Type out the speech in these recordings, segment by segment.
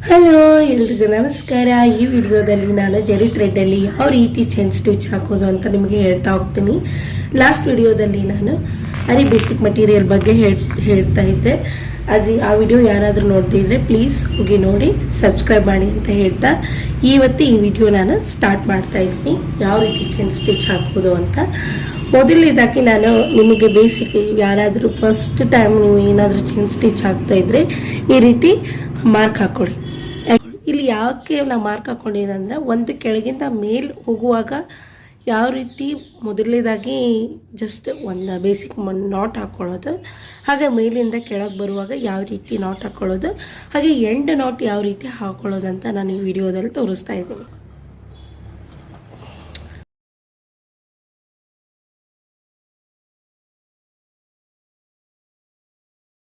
Hello ಎಲ್ರಿಗೂ ನಮಸ್ಕಾರ. ಈ ವಿಡಿಯೋದಲ್ಲಿ ನಾನು ಜರಿ ಥ್ರೆಡ್ಡಲ್ಲಿ ಯಾವ ರೀತಿ ಚೈನ್ ಸ್ಟಿಚ್ ಹಾಕೋದು ಅಂತ ನಿಮಗೆ ಹೇಳ್ತಾ ಹೋಗ್ತೀನಿ. ಲಾಸ್ಟ್ ವಿಡಿಯೋದಲ್ಲಿ ನಾನು ಅರಿ ಬೇಸಿಕ್ ಮಟೀರಿಯಲ್ ಬಗ್ಗೆ ಹೇಳ್ತಾ ಇದ್ದೆ. ಆ ವಿಡಿಯೋ ಯಾರಾದರೂ ನೋಡ್ತಿದ್ರೆ ಪ್ಲೀಸ್ ಹೋಗಿ ನೋಡಿ ಸಬ್ಸ್ಕ್ರೈಬ್ ಮಾಡಿ ಅಂತ ಹೇಳ್ತಾ ಇವತ್ತು ಈ ವಿಡಿಯೋ ನಾನು ಸ್ಟಾರ್ಟ್ ಮಾಡ್ತಾ ಇದ್ದೀನಿ ಯಾವ ರೀತಿ ಚೈನ್ ಸ್ಟಿಚ್ ಹಾಕೋದು ಅಂತ. ಮೊದಲನೇದಾಗಿ ನಾನು ನಿಮಗೆ ಬೇಸಿಕ್ ಯಾರಾದರೂ ಫಸ್ಟ್ ಟೈಮ್ ನೀವು ಏನಾದರೂ ಚೈನ್ ಸ್ಟಿಚ್ ಹಾಕ್ತಾ ಇದ್ರೆ ಈ ರೀತಿ ಮಾರ್ಕ್ ಹಾಕೊಳ್ಳಿ. ಇಲ್ಲಿ ಯಾಕೆ ನಾವು ಮಾರ್ಕ್ ಹಾಕೊಂಡಿರಂದ್ರೆ ಒಂದು ಕೆಳಗಿಂದ ಮೇಲ್ ಹೋಗುವಾಗ ಯಾವ ರೀತಿ ಮೊದಲನೇದಾಗಿ ಜಸ್ಟ್ ಒಂದು ಬೇಸಿಕ್ ನಾಟ್ ಹಾಕ್ಕೊಳ್ಳೋದು, ಹಾಗೆ ಮೇಲಿಂದ ಕೆಳಗೆ ಬರುವಾಗ ಯಾವ ರೀತಿ ನಾಟ್ ಹಾಕ್ಕೊಳ್ಳೋದು, ಹಾಗೆ ಎಂಡ್ ನಾಟ್ ಯಾವ ರೀತಿ ಹಾಕ್ಕೊಳ್ಳೋದು ಅಂತ ನಾನು ಈ ವಿಡಿಯೋದಲ್ಲಿ ತೋರಿಸ್ತಾ ಇದ್ದೀನಿ.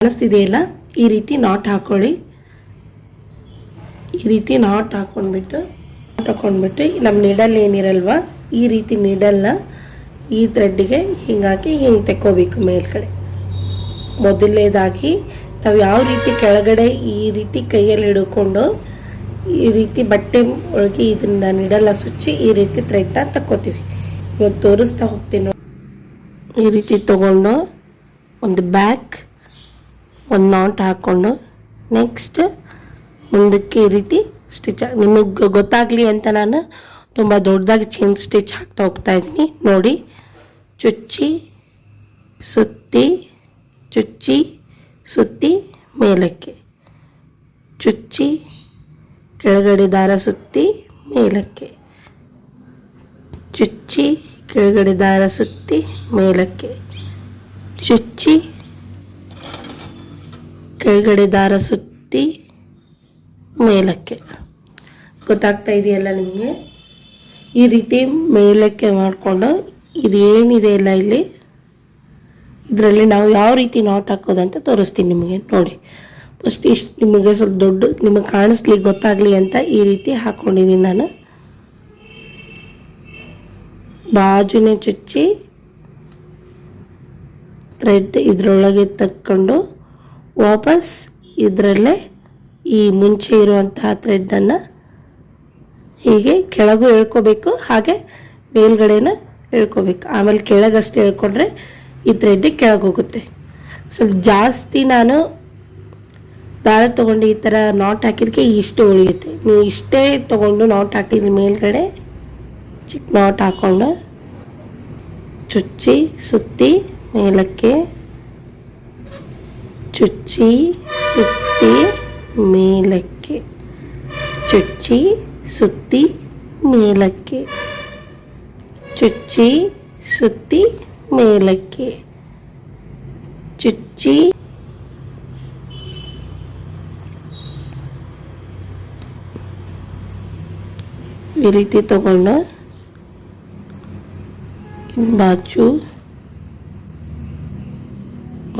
ಕಾಣಿಸ್ತಿದೆಯಲ್ಲ, ಈ ರೀತಿ ನಾಟ್ ಹಾಕೊಳ್ಳಿ. ಈ ರೀತಿ ನಾಟ್ ಹಾಕೊಂಡ್ಬಿಟ್ಟು ನಮ್ಮ ನೀಡಲ್ ಏನಿರಲ್ವ ಈ ರೀತಿ ನೀಡಲ್ನ ಈ ಥ್ರೆಡ್ಡಿಗೆ ಹಿಂಗಾಗಿ ಹಿಂಗೆ ತೆಕ್ಕೋಬೇಕು ಮೇಲ್ಗಡೆ. ಮೊದಲನೇದಾಗಿ ನಾವು ಯಾವ ರೀತಿ ಕೆಳಗಡೆ ಈ ರೀತಿ ಕೈಯಲ್ಲಿ ಹಿಡ್ಕೊಂಡು ಈ ರೀತಿ ಬಟ್ಟೆ ಒಳಗೆ ಇದನ್ನ ನೀಡಲ್ಲ ಸುಚ್ಚಿ ಈ ರೀತಿ ಥ್ರೆಡ್ನ ತಕ್ಕೋತೀವಿ. ಇವಾಗ ತೋರಿಸ್ತಾ ಹೋಗ್ತೀನಿ. ಈ ರೀತಿ ತಗೊಂಡು ಒಂದು ಬ್ಯಾಕ್ ಒಂದು ನಾಟ್ ಹಾಕ್ಕೊಂಡು ನೆಕ್ಸ್ಟ್ ಮುಂದಕ್ಕೆ ಈ ರೀತಿ ಸ್ಟಿಚ್ ನಿಮಗೆ ಗೊತ್ತಾಗಲಿ ಅಂತ ನಾನು ತುಂಬ ದೊಡ್ಡದಾಗಿ ಚೈನ್ ಸ್ಟಿಚ್ ಹಾಕ್ತಾ ಹೋಗ್ತಾ ಇದ್ದೀನಿ. ನೋಡಿ, ಚುಚ್ಚಿ ಸುತ್ತಿ ಚುಚ್ಚಿ ಸುತ್ತಿ ಮೇಲಕ್ಕೆ, ಚುಚ್ಚಿ ಕೆಳಗಡೆ ದಾರ ಸುತ್ತಿ ಮೇಲಕ್ಕೆ, ಚುಚ್ಚಿ ಕೆಳಗಡೆ ದಾರ ಸುತ್ತಿ ಮೇಲಕ್ಕೆ, ಚುಚ್ಚಿ ಕೆಳಗಡೆ ದಾರ ಸುತ್ತಿ ಮೇಲಕ್ಕೆ. ಗೊತ್ತಾಗ್ತಾ ಇದೆಯಲ್ಲ ನಿಮಗೆ? ಈ ರೀತಿ ಮೇಲಕ್ಕೆ ಮಾಡಿಕೊಂಡು ಇದೇನಿದೆ ಇಲ್ಲ ಇಲ್ಲಿ ಇದರಲ್ಲಿ ನಾವು ಯಾವ ರೀತಿ ನಾಟ್ ಹಾಕೋದಂತ ತೋರಿಸ್ತೀನಿ ನಿಮಗೆ. ನೋಡಿ, ಫಸ್ಟ್ ಇಷ್ಟು ನಿಮಗೆ ಸ್ವಲ್ಪ ದೊಡ್ಡ ನಿಮಗೆ ಕಾಣಿಸ್ಲಿಕ್ಕೆ ಗೊತ್ತಾಗಲಿ ಅಂತ ಈ ರೀತಿ ಹಾಕ್ಕೊಂಡಿದ್ದೀನಿ ನಾನು. ಬಾಜುನೇ ಚುಚ್ಚಿ ಥ್ರೆಡ್ ಇದರೊಳಗೆ ತಕ್ಕೊಂಡು ವಾಪಸ್ ಇದರಲ್ಲೇ ಈ ಮುಂಚೆ ಇರುವಂತಹ ಥ್ರೆಡ್ಡನ್ನು ಹೀಗೆ ಕೆಳಗೂ ಎಳ್ಕೋಬೇಕು, ಹಾಗೆ ಮೇಲ್ಗಡೆನ ಎಳ್ಕೋಬೇಕು. ಆಮೇಲೆ ಕೆಳಗಷ್ಟೇ ಎಳ್ಕೊಂಡ್ರೆ ಈ ಥ್ರೆಡ್ ಕೆಳಗೆ ಹೋಗುತ್ತೆ. ಸ್ವಲ್ಪ ಜಾಸ್ತಿ ನಾನು ದಾರ ತೊಗೊಂಡು ಈ ಥರ ನಾಟ್ ಹಾಕಿದಕ್ಕೆ ಇಷ್ಟು ಉಳಿಯುತ್ತೆ. ನೀವು ಇಷ್ಟೇ ತೊಗೊಂಡು ನಾಟ್ ಹಾಕಿದ್ರೆ ಮೇಲ್ಗಡೆ ಚಿಕ್ಕ ನಾಟ್ ಹಾಕ್ಕೊಂಡು ಚುಚ್ಚಿ ಸುತ್ತಿ ಮೇಲಕ್ಕೆ, ಚುಚ್ಚಿ ಸುತ್ತಿ ಮೇಲಕ್ಕೆ, ಚುಚ್ಚಿ ಸುತ್ತಿ ಮೇಲಕ್ಕೆ, ಚುಚ್ಚಿ ಸುತ್ತಿ ಮೇಲಕ್ಕೆ, ಚುಚ್ಚಿ ಈ ರೀತಿ ತಗೊಂಡು ಬಾಚು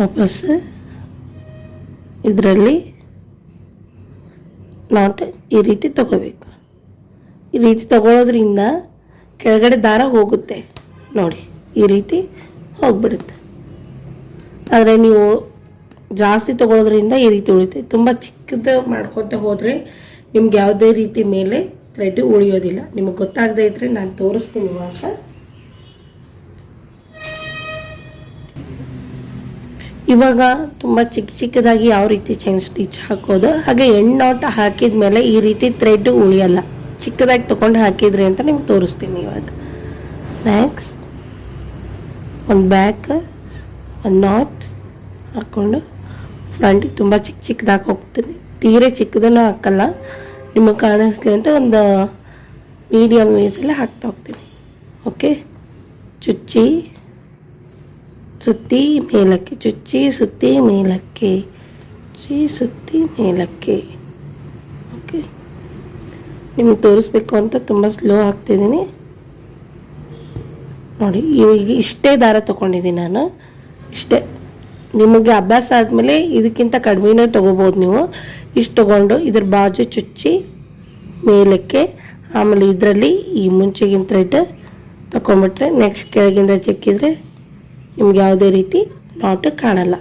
ವಾಪಸ್ ಇದರಲ್ಲಿ ನಾಟ್ ಈ ರೀತಿ ತಗೋಬೇಕು. ಈ ರೀತಿ ತಗೊಳ್ಳೋದ್ರಿಂದ ಕೆಳಗಡೆ ದಾರ ಹೋಗುತ್ತೆ. ನೋಡಿ, ಈ ರೀತಿ ಹೋಗ್ಬಿಡುತ್ತೆ. ಆದರೆ ನೀವು ಜಾಸ್ತಿ ತಗೊಳ್ಳೋದ್ರಿಂದ ಈ ರೀತಿ ಉಳಿಯುತ್ತೆ. ತುಂಬ ಚಿಕ್ಕದು ಮಾಡ್ಕೊತ ಹೋದರೆ ನಿಮ್ಗೆ ಯಾವುದೇ ರೀತಿ ಮೇಲೆ ಥ್ರೆಡ್ ಉಳಿಯೋದಿಲ್ಲ. ನಿಮಗೆ ಗೊತ್ತಾಗದೇ ಇದ್ದರೆ ನಾನು ತೋರಿಸ್ತೀನಿ ಇವಾಗ. ಇವಾಗ ತುಂಬ ಚಿಕ್ಕದಾಗಿ ಯಾವ ರೀತಿ ಚೈನ್ ಸ್ಟಿಚ್ ಹಾಕೋದು, ಹಾಗೆ ಎಂಡ್ ನಾಟ್ ಹಾಕಿದ ಮೇಲೆ ಈ ರೀತಿ ಥ್ರೆಡ್ ಉಳಿಯಲ್ಲ. ಚಿಕ್ಕದಾಗಿ ತೊಗೊಂಡು ಹಾಕಿದ್ರಿ ಅಂತ ನಿಮ್ಗೆ ತೋರಿಸ್ತೀನಿ ಇವಾಗ. ನೆಕ್ಸ್ಟ್ ಒಂದು ಬ್ಯಾಕ್ ಒಂದು ನಾಟ್ ಹಾಕ್ಕೊಂಡು ಫ್ರಂಟಿಗೆ ತುಂಬ ಚಿಕ್ಕದಾಗಿ ಹೋಗ್ತೀನಿ. ತೀರೆ ಚಿಕ್ಕದನ್ನು ಹಾಕಲ್ಲ, ನಿಮಗೆ ಕಾಣಿಸ್ಲಿ ಅಂತ ಒಂದು ಮೀಡಿಯಮ್ ವೇಸಲ್ಲಿ ಹಾಕ್ತಾ ಹೋಗ್ತೀನಿ. ಓಕೆ, ಚುಚ್ಚಿ ಸುತ್ತಿ ಮೇಲಕ್ಕೆ, ಚುಚ್ಚಿ ಸುತ್ತಿ ಮೇಲಕ್ಕೆ, ಚುಚ್ಚಿ ಸುತ್ತಿ ಮೇಲಕ್ಕೆ. ಓಕೆ, ನಿಮಗೆ ತೋರಿಸ್ಬೇಕು ಅಂತ ತುಂಬ ಸ್ಲೋ ಆಗ್ತಿದ್ದೀನಿ. ನೋಡಿ, ಇವಾಗ ಇಷ್ಟೇ ದಾರ ತೊಗೊಂಡಿದ್ದೀನಿ ನಾನು. ಇಷ್ಟೇ, ನಿಮಗೆ ಅಭ್ಯಾಸ ಆದಮೇಲೆ ಇದಕ್ಕಿಂತ ಕಡಿಮೆನೇ ತೊಗೋಬೋದು ನೀವು. ಇಷ್ಟು ತೊಗೊಂಡು ಇದ್ರ ಬಾಜು ಚುಚ್ಚಿ ಮೇಲಕ್ಕೆ, ಆಮೇಲೆ ಇದರಲ್ಲಿ ಈ ಮುಂಚೆಗಿನ ಥ್ರೆಡ್ ತಗೊಂಬಿಟ್ರೆ ನೆಕ್ಸ್ಟ್ ಕೆಳಗಿಂದ ಚೆಕ್ಕಿದ್ರೆ ನಿಮ್ಗೆ ಯಾವುದೇ ರೀತಿ ನಾಟ್ ಕಾಣಲ್ಲ.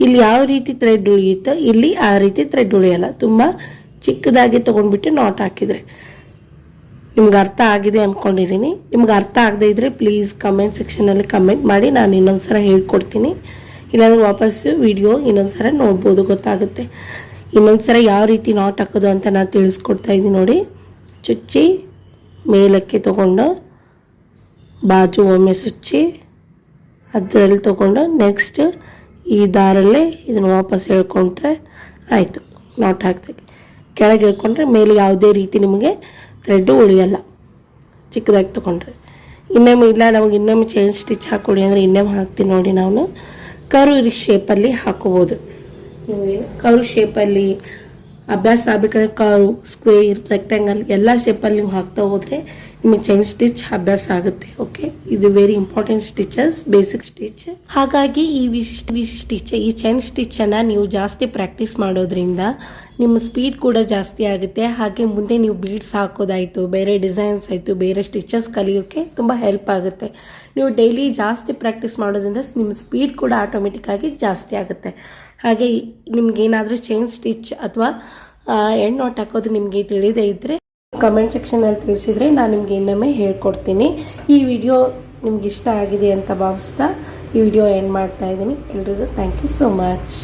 ಇಲ್ಲಿ ಯಾವ ರೀತಿ ಥ್ರೆಡ್ ಉಳಿಯುತ್ತೋ ಇಲ್ಲಿ ಆ ರೀತಿ ಥ್ರೆಡ್ ಉಳಿಯಲ್ಲ. ತುಂಬ ಚಿಕ್ಕದಾಗಿ ತೊಗೊಂಡ್ಬಿಟ್ಟು ನಾಟ್ ಹಾಕಿದರೆ. ನಿಮ್ಗೆ ಅರ್ಥ ಆಗಿದೆ ಅಂದ್ಕೊಂಡಿದ್ದೀನಿ. ನಿಮ್ಗೆ ಅರ್ಥ ಆಗದೇ ಇದ್ದರೆ ಪ್ಲೀಸ್ ಕಮೆಂಟ್ ಸೆಕ್ಷನಲ್ಲಿ ಕಮೆಂಟ್ ಮಾಡಿ, ನಾನು ಇನ್ನೊಂದು ಸಲ ಹೇಳ್ಕೊಡ್ತೀನಿ. ಇಲ್ಲಾಂದರೆ ವಾಪಸ್ಸು ವಿಡಿಯೋ ಇನ್ನೊಂದು ಸಲ ನೋಡ್ಬೋದು, ಗೊತ್ತಾಗುತ್ತೆ. ಇನ್ನೊಂದು ಸಲ ಯಾವ ರೀತಿ ನಾಟ್ ಹಾಕೋದು ಅಂತ ನಾನು ತಿಳಿಸ್ಕೊಡ್ತಾ ಇದ್ದೀನಿ ನೋಡಿ. ಚುಚ್ಚಿ ಮೇಲಕ್ಕೆ ತೊಗೊಂಡು ಬಾಜು ಒಮ್ಮೆ ಸುಚ್ಚಿ ಅದರಲ್ಲಿ ತೊಗೊಂಡು ನೆಕ್ಸ್ಟ್ ಈ ದಾರಲ್ಲೇ ಇದನ್ನು ವಾಪಸ್ ಹೇಳ್ಕೊಂಡ್ರೆ ಆಯಿತು. ನಾಟ್ ಹಾಕ್ತೀವಿ. ಕೆಳಗೆ ಹೇಳ್ಕೊಂಡ್ರೆ ಮೇಲೆ ಯಾವುದೇ ರೀತಿ ನಿಮಗೆ ಥ್ರೆಡ್ಡು ಉಳಿಯಲ್ಲ ಚಿಕ್ಕದಾಗಿ ತೊಗೊಂಡ್ರೆ. ಇನ್ನೊಮ್ಮೆ ಇಲ್ಲ ನಮಗೆ ಇನ್ನೊಮ್ಮೆ ಚೈನ್ ಸ್ಟಿಚ್ ಹಾಕ್ಕೊಡಿ ಅಂದರೆ ಇನ್ನೊಮ್ಮೆ ಹಾಕ್ತೀನಿ ನೋಡಿ. ನಾವು ಕರ್ವ್ ಶೇಪಲ್ಲಿ ಹಾಕೋಬೋದು. ನೀವು ಕರ್ವ್ ಶೇಪಲ್ಲಿ ಅಭ್ಯಾಸ ಆಗಬೇಕಾದ್ರೆ ಕರ್ವ್, ಸ್ಕ್ವೇರ್, ರೆಕ್ಟ್ಯಾಂಗಲ್ ಎಲ್ಲ ಶೇಪಲ್ಲಿ ನೀವು ಹಾಕ್ತಾ ಹೋದರೆ ನಿಮಗೆ ಚೈನ್ ಸ್ಟಿಚ್ ಅಭ್ಯಾಸ ಆಗುತ್ತೆ. ಓಕೆ, ಇದು very important stitches, basic stitch. ಹಾಗಾಗಿ ಈ ಚೈನ್ ಸ್ಟಿಚ್ಚನ್ನು ನೀವು ಜಾಸ್ತಿ ಪ್ರಾಕ್ಟೀಸ್ ಮಾಡೋದ್ರಿಂದ ನಿಮ್ಮ ಸ್ಪೀಡ್ ಕೂಡ ಜಾಸ್ತಿ ಆಗುತ್ತೆ. ಹಾಗೆ ಮುಂದೆ ನೀವು ಬೀಡ್ಸ್ ಹಾಕೋದಾಯಿತು, ಬೇರೆ ಡಿಸೈನ್ಸ್ ಆಯಿತು, ಬೇರೆ ಸ್ಟಿಚಸ್ ಕಲಿಯೋಕ್ಕೆ ತುಂಬ ಹೆಲ್ಪ್ ಆಗುತ್ತೆ. ನೀವು ಡೈಲಿ ಜಾಸ್ತಿ ಪ್ರಾಕ್ಟೀಸ್ ಮಾಡೋದ್ರಿಂದ ನಿಮ್ಮ ಸ್ಪೀಡ್ ಕೂಡ ಆಟೋಮೆಟಿಕ್ಕಾಗಿ ಜಾಸ್ತಿ ಆಗುತ್ತೆ. ಹಾಗೆ ನಿಮ್ಗೇನಾದರೂ ಚೈನ್ ಸ್ಟಿಚ್ ಅಥವಾ ಎಂಡ್ ನಾಟ್ ಹಾಕೋದು ನಿಮಗೆ ತಿಳಿದೇ ಇದ್ದರೆ ಕಮೆಂಟ್ ಸೆಕ್ಷನಲ್ಲಿ ತಿಳಿಸಿದರೆ ನಾನು ನಿಮಗೆ ಇನ್ನೊಮ್ಮೆ ಹೇಳ್ಕೊಡ್ತೀನಿ. ಈ ವಿಡಿಯೋ ನಿಮ್ಗೆ ಇಷ್ಟ ಆಗಿದೆ ಅಂತ ಭಾವಿಸ್ತಾ ಈ ವಿಡಿಯೋ ಎಂಡ್ ಮಾಡ್ತಾ ಇದ್ದೀನಿ. ಎಲ್ರಿಗೂ ಥ್ಯಾಂಕ್ ಯು ಸೋ ಮಚ್.